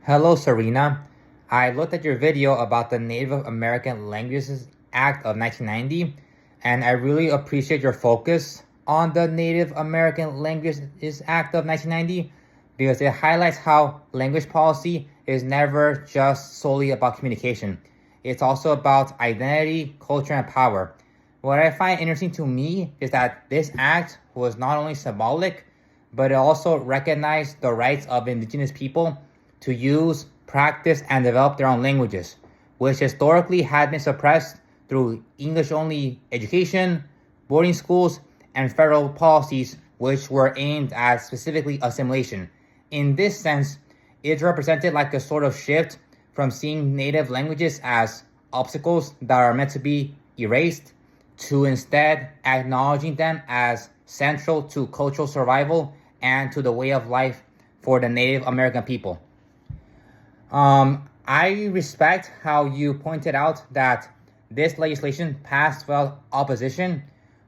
Hello, Serena. I looked at your video about the Native American Languages Act of 1990, and I really appreciate your focus on the Native American Languages Act of 1990 because it highlights how language policy is never just solely about communication. It's also about identity, culture, and power. What I find interesting to me is that this act was not only symbolic, but it also recognized the rights of indigenous people to use, practice, and develop their own languages, which historically had been suppressed through English-only education, boarding schools, and federal policies which were aimed at specifically assimilation. In this sense, it represented like a sort of shift from seeing native languages as obstacles that are meant to be erased to instead acknowledging them as central to cultural survival and to the way of life for the Native American people. I respect how you pointed out that this legislation passed without opposition,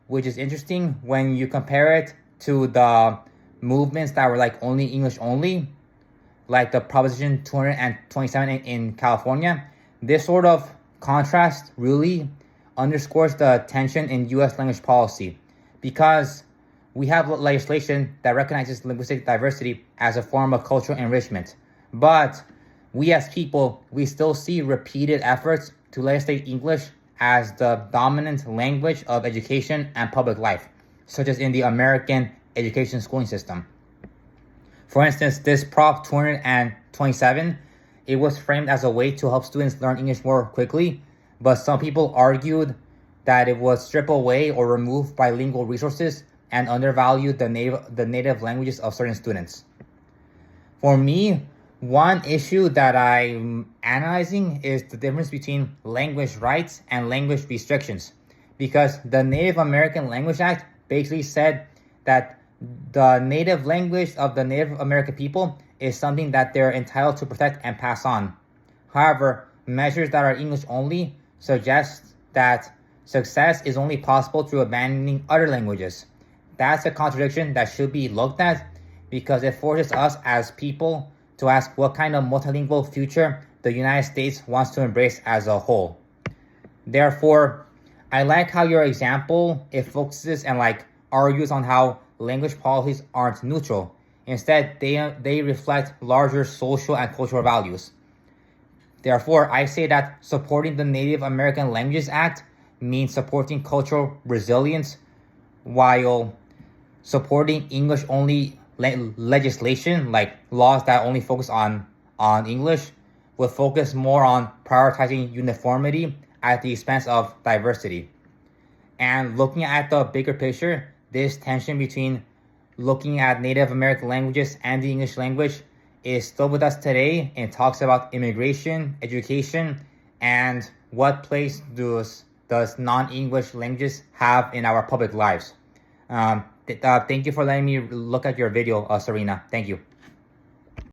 which is interesting when you compare it to the movements that were like only English only, like the Proposition 227 in California. This sort of contrast really underscores the tension in U.S. language policy because we have legislation that recognizes linguistic diversity as a form of cultural enrichment. But we as people, we still see repeated efforts to legislate English as the dominant language of education and public life, such as in the American education schooling system. For instance, this Prop 227, it was framed as a way to help students learn English more quickly, but some people argued that it would strip away or remove bilingual resources and undervalue the native languages of certain students. For me, one issue that I'm analyzing is the difference between language rights and language restrictions, because the Native American Language Act basically said that the native language of the Native American people is something that they're entitled to protect and pass on. However, measures that are English only suggest that success is only possible through abandoning other languages. That's a contradiction that should be looked at because it forces us as people to ask what kind of multilingual future the United States wants to embrace as a whole. Therefore, I like how your example, it focuses and argues on how language policies aren't neutral. Instead, they reflect larger social and cultural values. Therefore, I say that supporting the Native American Languages Act means supporting cultural resilience while supporting English-only legislation, like laws that only focus on English, will focus more on prioritizing uniformity at the expense of diversity. And looking at the bigger picture, this tension between looking at Native American languages and the English language is still with us today and talks about immigration, education, and what place does non-English languages have in our public lives. Thank you for letting me look at your video, Serena. Thank you.